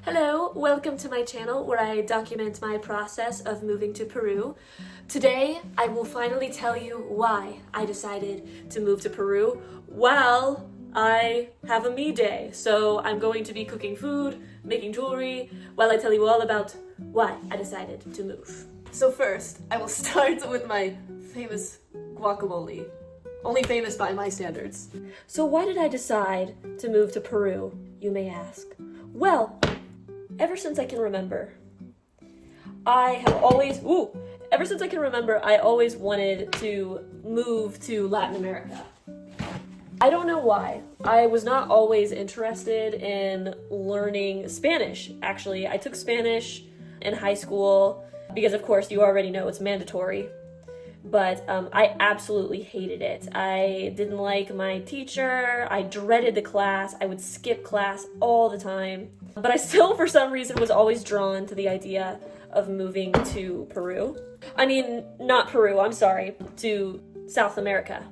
Hello, welcome to my channel where I document my process of moving to Peru. Today, I will finally tell you why I decided to move to Peru while I have a me day. So I'm going to be cooking food, making jewelry, while I tell you all about why I decided to move. So first, I will start with my famous guacamole. Only famous by my standards. So why did I decide to move to Peru, you may ask? Well, ever since I can remember, I always wanted to move to Latin America. I don't know why. I was not always interested in learning Spanish. Actually, I took Spanish in high school because, of course, you already know it's mandatory. But I absolutely hated it. I didn't like my teacher. I dreaded the class. I would skip class all the time. But I still, for some reason, was always drawn to the idea of moving to Peru. I mean, not Peru, I'm sorry, to South America.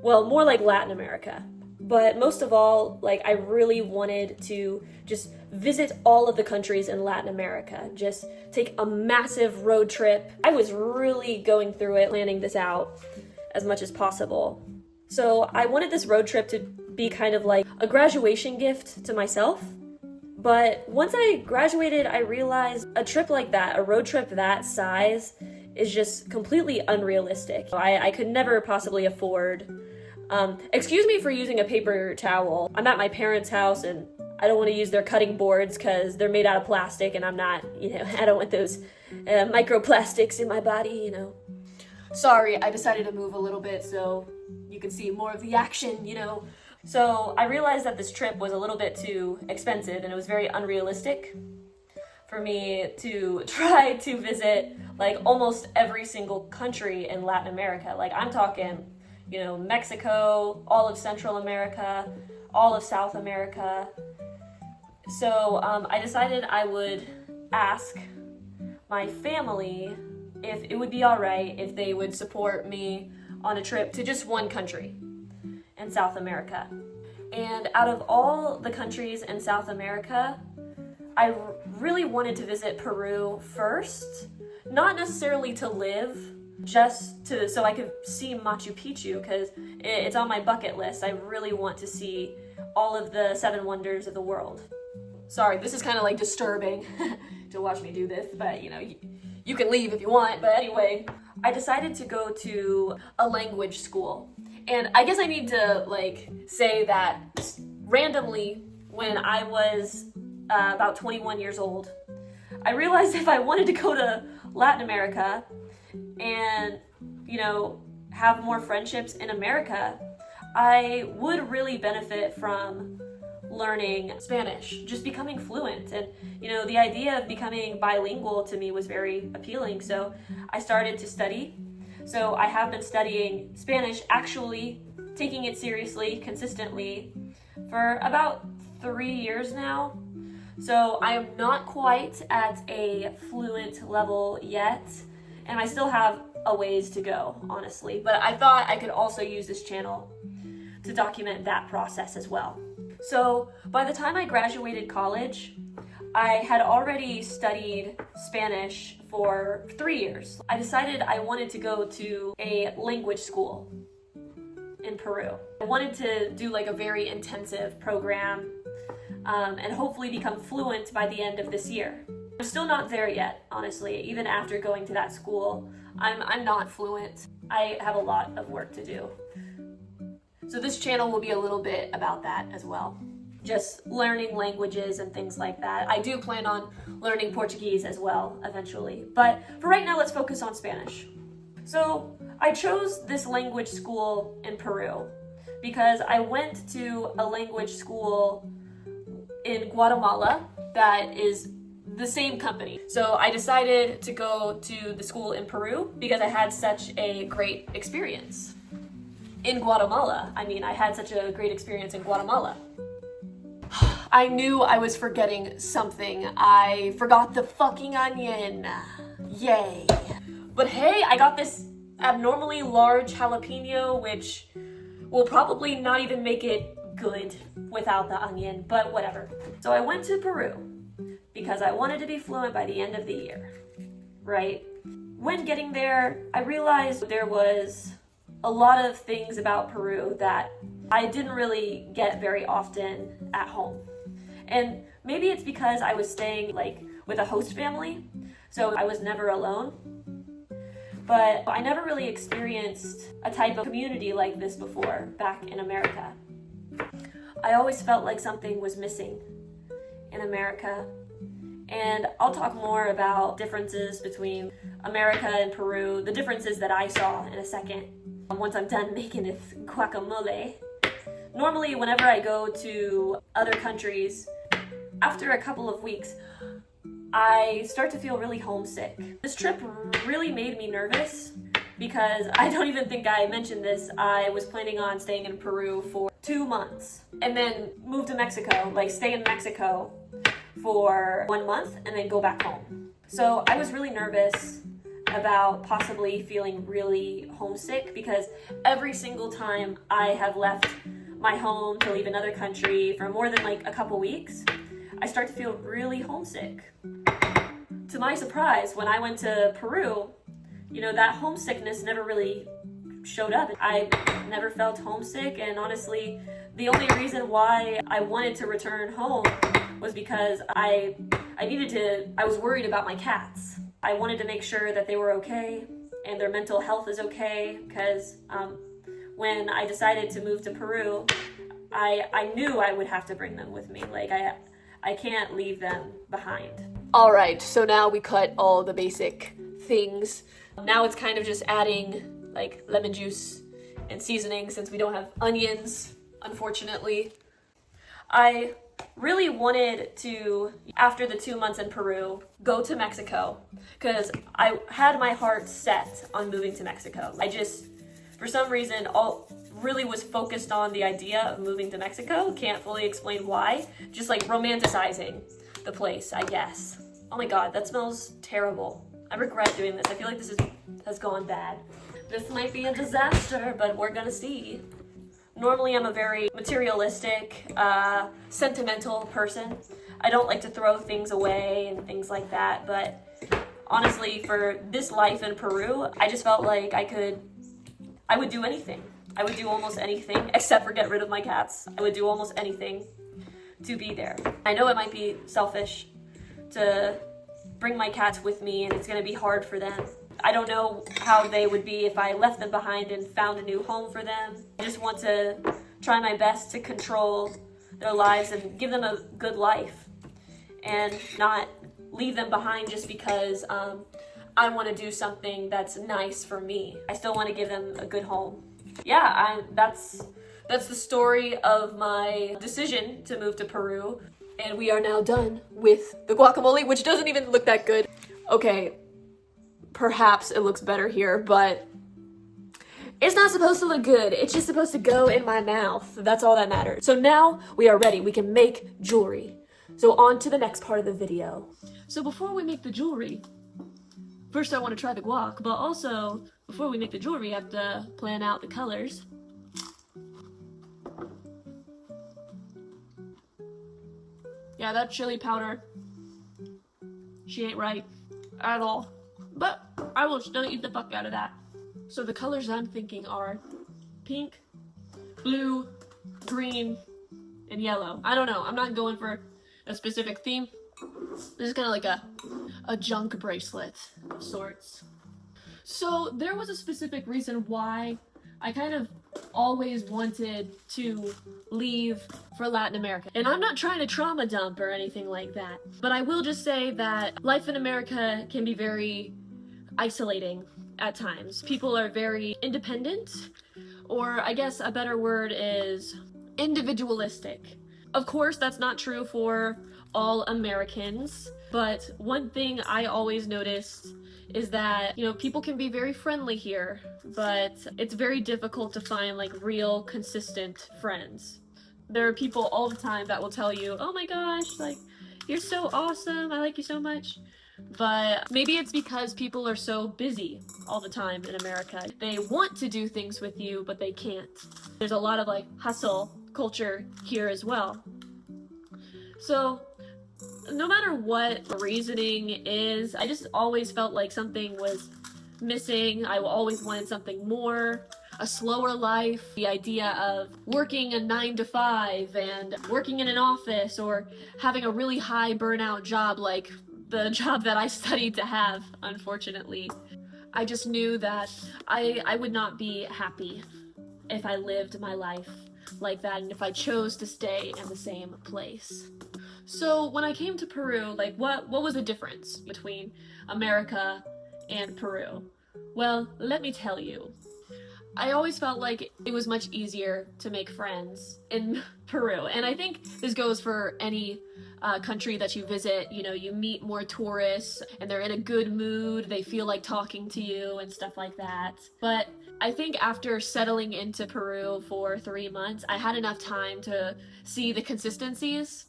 Well, more like Latin America. But most of all, I really wanted to just visit all of the countries in Latin America. Just take a massive road trip. I was really going through it, planning this out as much as possible. So I wanted this road trip to be kind of like a graduation gift to myself. But once I graduated, I realized a trip like that, a road trip that size, is just completely unrealistic. I could never possibly afford. Excuse me for using a paper towel. I'm at my parents' house and I don't want to use their cutting boards because they're made out of plastic and I'm not, I don't want those microplastics in my body, Sorry, I decided to move a little bit so you can see more of the action, So I realized that this trip was a little bit too expensive and it was very unrealistic for me to try to visit almost every single country in Latin America. I'm talking, Mexico, all of Central America, all of South America. So I decided I would ask my family if it would be all right if they would support me on a trip to just one country in South America. And out of all the countries in South America, I really wanted to visit Peru first, not necessarily to live, just so I could see Machu Picchu because it's on my bucket list. I really want to see all of the 7 wonders of the world. Sorry, this is kind of disturbing to watch me do this, but you can leave if you want. But anyway, I decided to go to a language school. And I guess I need to say that randomly when I was about 21 years old, I realized if I wanted to go to Latin America and, have more friendships in America, I would really benefit from learning Spanish, just becoming fluent. And, the idea of becoming bilingual to me was very appealing. So I started to study. So I have been studying Spanish, actually taking it seriously, consistently, for about 3 years now. So I am not quite at a fluent level yet, and I still have a ways to go, honestly. But I thought I could also use this channel to document that process as well. So by the time I graduated college, I had already studied Spanish for 3 years. I decided I wanted to go to a language school in Peru. I wanted to do a very intensive program and hopefully become fluent by the end of this year. I'm still not there yet, honestly. Even after going to that school, I'm not fluent. I have a lot of work to do. So this channel will be a little bit about that as well. Just learning languages and things like that. I do plan on learning Portuguese as well eventually. But for right now, let's focus on Spanish. So I chose this language school in Peru because I went to a language school in Guatemala that is the same company. So I decided to go to the school in Peru because I had such a great experience in Guatemala. I had such a great experience in Guatemala. I knew I was forgetting something. I forgot the fucking onion. Yay. But hey, I got this abnormally large jalapeno, which will probably not even make it good without the onion, but whatever. So I went to Peru because because I wanted to be fluent by the end of the year, right? When getting there, I realized there was a lot of things about Peru that I didn't really get very often at home. And maybe it's because I was staying with a host family, so I was never alone. But I never really experienced a type of community like this before back in America. I always felt like something was missing in America. And I'll talk more about differences between America and Peru, the differences that I saw in a second, once I'm done making this guacamole. Normally, whenever I go to other countries, after a couple of weeks, I start to feel really homesick. This trip really made me nervous because I don't even think I mentioned this. I was planning on staying in Peru for 2 months and then move to Mexico, stay in Mexico for 1 month and then go back home. So I was really nervous about possibly feeling really homesick because every single time I have left my home to leave another country for more than a couple weeks, I start to feel really homesick. To my surprise, when I went to Peru, that homesickness never really showed up. I never felt homesick, and honestly, the only reason why I wanted to return home was because I was worried about my cats. I wanted to make sure that they were okay and their mental health is okay, because when I decided to move to Peru, I knew I would have to bring them with me. I can't leave them behind. All right, so now we cut all the basic things. Now it's kind of just adding lemon juice and seasoning since we don't have onions, unfortunately. I really wanted to, after the 2 months in Peru, go to Mexico because I had my heart set on moving to Mexico. I just, for some reason, really was focused on the idea of moving to Mexico. Can't fully explain why. Just romanticizing the place, I guess. Oh my god, that smells terrible. I regret doing this. I feel like this has gone bad. This might be a disaster, but we're gonna see. Normally I'm a very materialistic, sentimental person. I don't like to throw things away and things like that, but honestly, for this life in Peru, I just felt like I would do anything. I would do almost anything except for get rid of my cats. I would do almost anything to be there. I know it might be selfish to bring my cats with me and it's gonna be hard for them. I don't know how they would be if I left them behind and found a new home for them. I just want to try my best to control their lives and give them a good life and not leave them behind just because I want to do something that's nice for me. I still want to give them a good home. Yeah, that's the story of my decision to move to Peru. And we are now done with the guacamole, which doesn't even look that good. Okay, perhaps it looks better here, but it's not supposed to look good. It's just supposed to go in my mouth. That's all that matters. So now we are ready. We can make jewelry. So on to the next part of the video. So before we make the jewelry, first I want to try the guac, but also before we make the jewelry, I have to plan out the colors. Yeah, that chili powder, she ain't right at all. But I will still eat the fuck out of that. So the colors I'm thinking are pink, blue, green, and yellow. I don't know. I'm not going for a specific theme. This is kind of like a junk bracelet of sorts. So there was a specific reason why I kind of always wanted to leave for Latin America. And I'm not trying to trauma dump or anything like that, but I will just say that life in America can be very isolating at times. People are very independent, or I guess a better word is individualistic. Of course, that's not true for all Americans, but one thing I always noticed is that, people can be very friendly here, but it's very difficult to find real consistent friends. There are people all the time that will tell you, oh my gosh, you're so awesome, I like you so much. But maybe it's because people are so busy all the time in America. They want to do things with you, but they can't. There's a lot of hustle culture here as well. So no matter what the reasoning is, I just always felt like something was missing. I always wanted something more, a slower life, the idea of working a 9 to 5 and working in an office or having a really high burnout job like the job that I studied to have, unfortunately. I just knew that I would not be happy if I lived my life like that and if I chose to stay in the same place. So when I came to Peru, like what was the difference between America and Peru? Well, let me tell you. I always felt like it was much easier to make friends in Peru. And I think this goes for any country that you visit. You know, you meet more tourists and they're in a good mood. They feel like talking to you and stuff like that. But I think after settling into Peru for 3 months, I had enough time to see the consistencies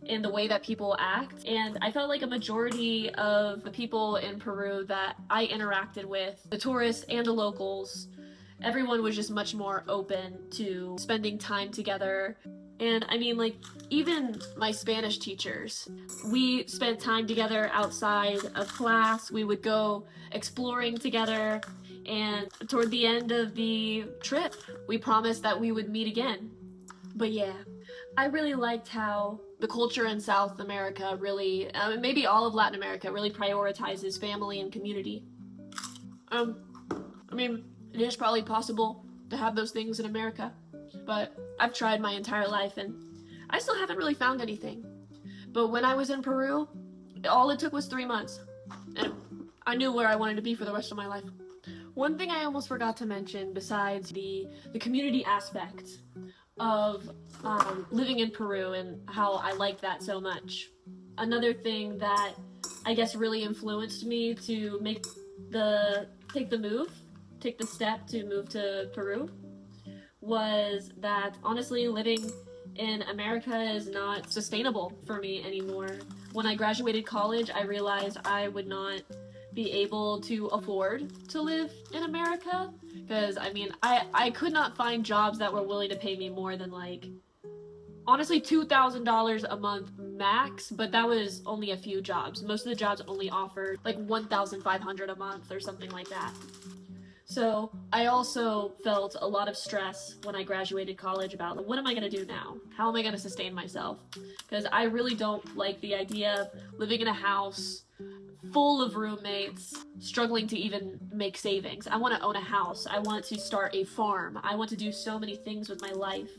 in the way that people act. And I felt like a majority of the people in Peru that I interacted with, the tourists and the locals, everyone was just much more open to spending time together. And I mean, like, even my Spanish teachers, we spent time together outside of class. We would go exploring together. And toward the end of the trip, we promised that we would meet again. But yeah, I really liked how the culture in South America really, maybe all of Latin America, really prioritizes family and community. I mean, it is probably possible to have those things in America, but I've tried my entire life and I still haven't really found anything. But when I was in Peru, all it took was 3 months, and I knew where I wanted to be for the rest of my life. One thing I almost forgot to mention, besides the community aspect of living in Peru and how I liked that so much. Another thing that I guess really influenced me to take the step to move to Peru was that honestly living in America is not sustainable for me anymore. When I graduated college, I realized I would not be able to afford to live in America because I mean I could not find jobs that were willing to pay me more than like honestly $2,000 a month max, but that was only a few jobs. Most of the jobs only offered like $1,500 a month or something like that. So I also felt a lot of stress when I graduated college about what am I going to do now? How am I going to sustain myself? Because I really don't like the idea of living in a house full of roommates, struggling to even make savings. I want to own a house. I want to start a farm. I want to do so many things with my life.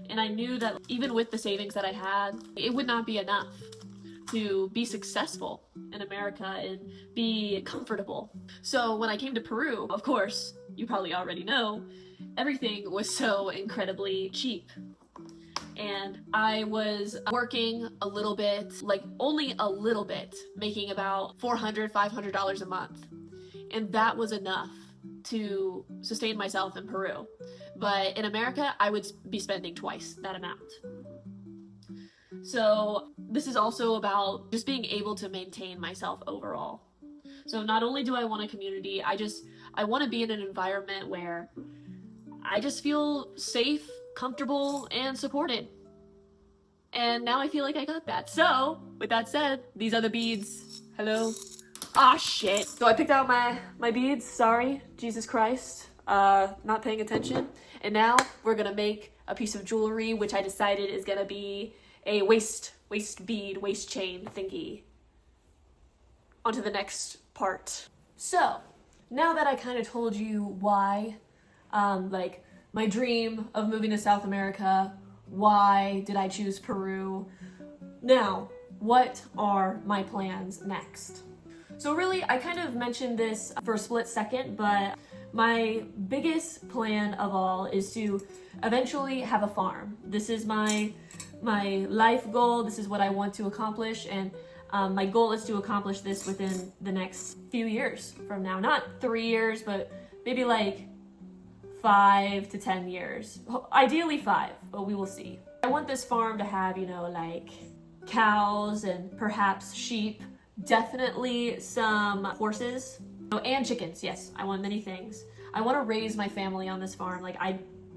And I knew that even with the savings that I had, it would not be enough to be successful in America and be comfortable. So when I came to Peru, of course, you probably already know, everything was so incredibly cheap. And I was working a little bit, like only a little bit, making about $400, $500 a month. And that was enough to sustain myself in Peru. But in America, I would be spending twice that amount. So this is also about just being able to maintain myself overall. So not only do I want a community, I want to be in an environment where I just feel safe, comfortable, and supported. And now I feel like I got that. So, with that said, these are the beads. Hello? Ah, shit. So I picked out my beads. Sorry. Jesus Christ. Not paying attention. And now we're gonna make a piece of jewelry, which I decided is gonna be a waist bead, waist chain thingy. On to the next part. So, now that I kind of told you why, like, my dream of moving to South America, why did I choose Peru? Now, what are my plans next? So really, I kind of mentioned this for a split second, but my biggest plan of all is to eventually have a farm. This is my life goal. This is what I want to accomplish, and my goal is to accomplish this within the next few years from now. Not 3 years, but maybe like 5 to 10 years. Ideally 5, but we will see. I want this farm to have, like cows and perhaps sheep, definitely some horses, and chickens. Yes, I want many things. I want to raise my family on this farm.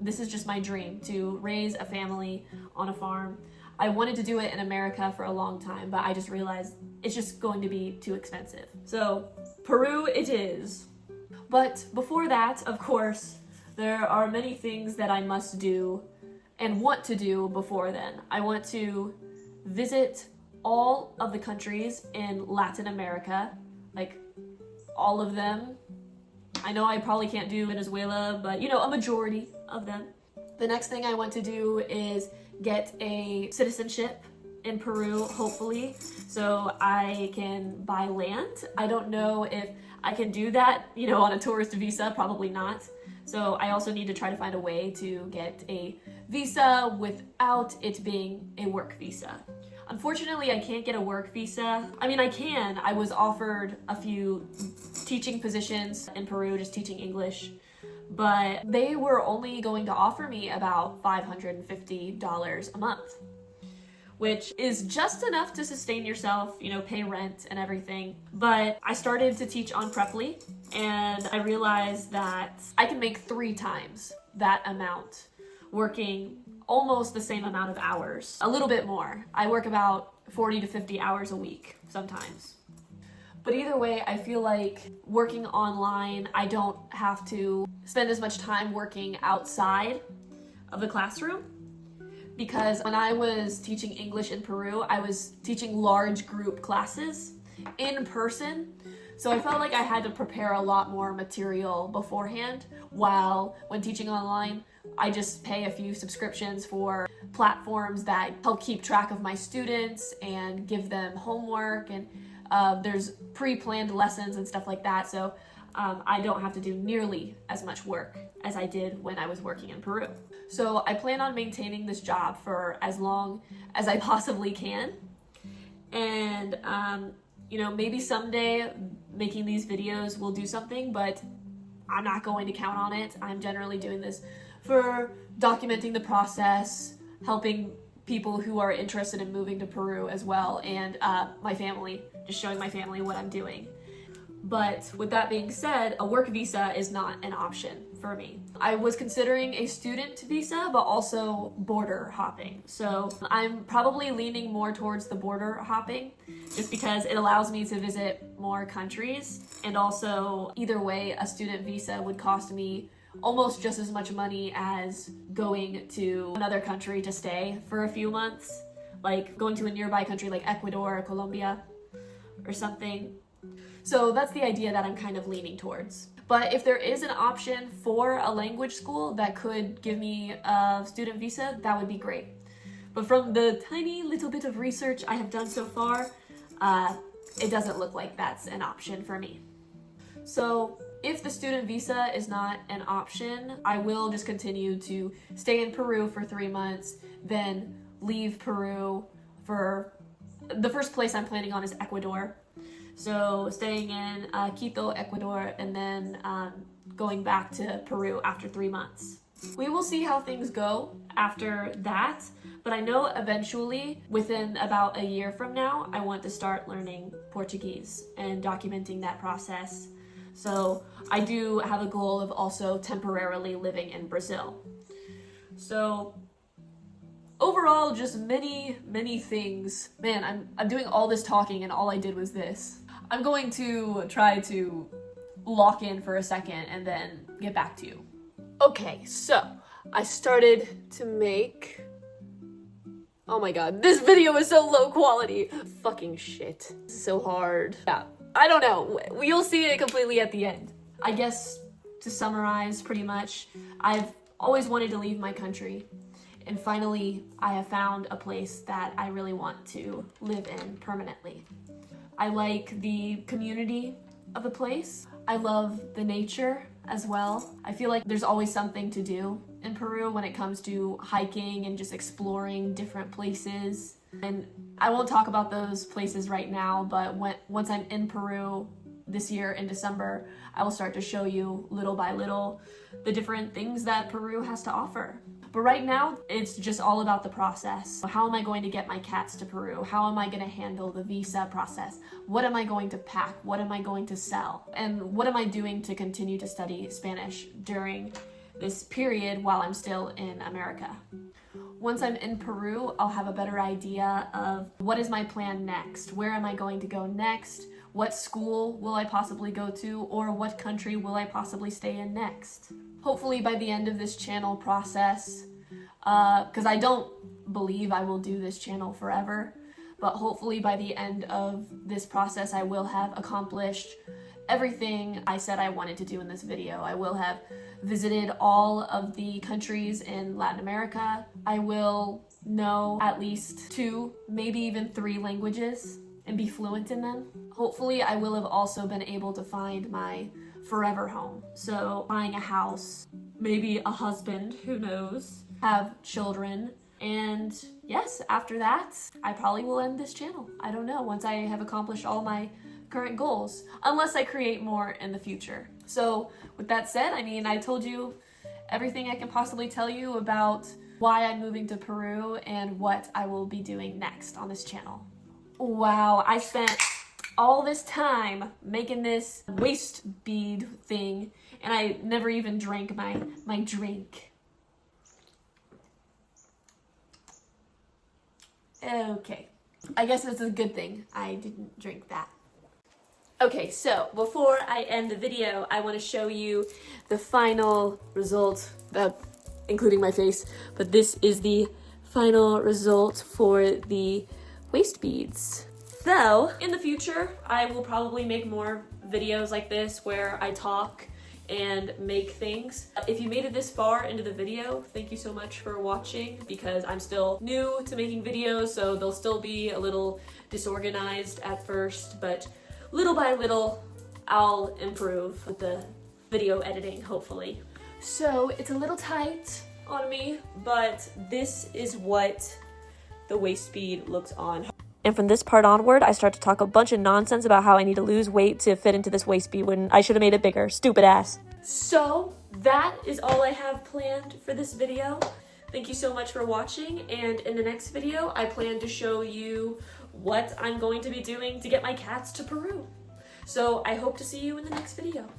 This is just my dream, to raise a family on a farm. I wanted to do it in America for a long time, but I just realized it's just going to be too expensive. So Peru it is. But before that, of course, there are many things that I must do and want to do before then. I want to visit all of the countries in Latin America, like all of them. I know I probably can't do Venezuela, but a majority of them. The next thing I want to do is get a citizenship in Peru, hopefully, so I can buy land. I don't know if I can do that, on a tourist visa, probably not. So I also need to try to find a way to get a visa without it being a work visa. Unfortunately, I can't get a work visa. I mean, I can. I was offered a few teaching positions in Peru, just teaching English, but they were only going to offer me about $550 a month, which is just enough to sustain yourself, pay rent and everything. But I started to teach on Preply, and I realized that I can make 3 times that amount working almost the same amount of hours, a little bit more. I work about 40 to 50 hours a week sometimes. But either way, I feel like working online, I don't have to spend as much time working outside of the classroom, because when I was teaching English in Peru, I was teaching large group classes in person. So I felt like I had to prepare a lot more material beforehand, while when teaching online, I just pay a few subscriptions for platforms that help keep track of my students and give them homework, and there's pre-planned lessons and stuff like that, so I don't have to do nearly as much work as I did when I was working in Peru. So I plan on maintaining this job for as long as I possibly can, and maybe someday making these videos will do something, but I'm not going to count on it. I'm generally doing this for documenting the process, helping people who are interested in moving to Peru as well, and my family, just showing my family what I'm doing. But with that being said, a work visa is not an option for me. I was considering a student visa, but also border hopping. So I'm probably leaning more towards the border hopping, just because it allows me to visit more countries. And also, either way, a student visa would cost me almost just as much money as going to another country to stay for a few months, like going to a nearby country like Ecuador or Colombia or something. So that's the idea that I'm kind of leaning towards. But if there is an option for a language school that could give me a student visa, that would be great. But from the tiny little bit of research I have done so far, it doesn't look like that's an option for me. So if the student visa is not an option, I will just continue to stay in Peru for 3 months, then leave Peru for the first place I'm planning on is Ecuador. So staying in Quito, Ecuador, and then going back to Peru after 3 months. We will see how things go after that, but I know eventually, within about a year from now, I want to start learning Portuguese and documenting that process. So I do have a goal of also temporarily living in Brazil. So overall, just many things. Man, I'm doing all this talking and all I did was this. I'm going to try to lock in for a second and then get back to you. Okay, so I started to make... Oh my god, this video is so low quality. Fucking shit. So hard. Yeah, I don't know. You'll see it completely at the end. I guess to summarize pretty much, I've always wanted to leave my country. And finally, I have found a place that I really want to live in permanently. I like the community of the place. I love the nature as well. I feel like there's always something to do in Peru when it comes to hiking and just exploring different places. And I won't talk about those places right now, but once I'm in Peru this year in December, I will start to show you little by little the different things that Peru has to offer. But right now, it's just all about the process. How am I going to get my cats to Peru? How am I going to handle the visa process? What am I going to pack? What am I going to sell? And what am I doing to continue to study Spanish during this period while I'm still in America? Once I'm in Peru, I'll have a better idea of what is my plan next? Where am I going to go next? What school will I possibly go to? Or what country will I possibly stay in next? Hopefully by the end of this channel process, because I don't believe I will do this channel forever, but hopefully by the end of this process I will have accomplished everything I said I wanted to do in this video. I will have visited all of the countries in Latin America. I will know at least 2, maybe even 3 languages and be fluent in them. Hopefully I will have also been able to find my forever home. So buying a house, maybe a husband, who knows, have children, and yes, after that, I probably will end this channel. I don't know, once I have accomplished all my current goals, unless I create more in the future. So with that said, I mean, I told you everything I can possibly tell you about why I'm moving to Peru and what I will be doing next on this channel. Wow, I spent all this time making this waist bead thing and I never even drank my drink. Okay, I guess it's a good thing I didn't drink that. Okay, so before I end the video, I want to show you the final result, including my face, but this is the final result for the waist beads. So, in the future, I will probably make more videos like this where I talk and make things. If you made it this far into the video, thank you so much for watching, because I'm still new to making videos, so they'll still be a little disorganized at first, but little by little, I'll improve with the video editing, hopefully. So it's a little tight on me, but this is what the waist bead looks on. And from this part onward, I start to talk a bunch of nonsense about how I need to lose weight to fit into this waist bead when I should have made it bigger. Stupid ass. So that is all I have planned for this video. Thank you so much for watching, and in the next video, I plan to show you what I'm going to be doing to get my cats to Peru. So I hope to see you in the next video.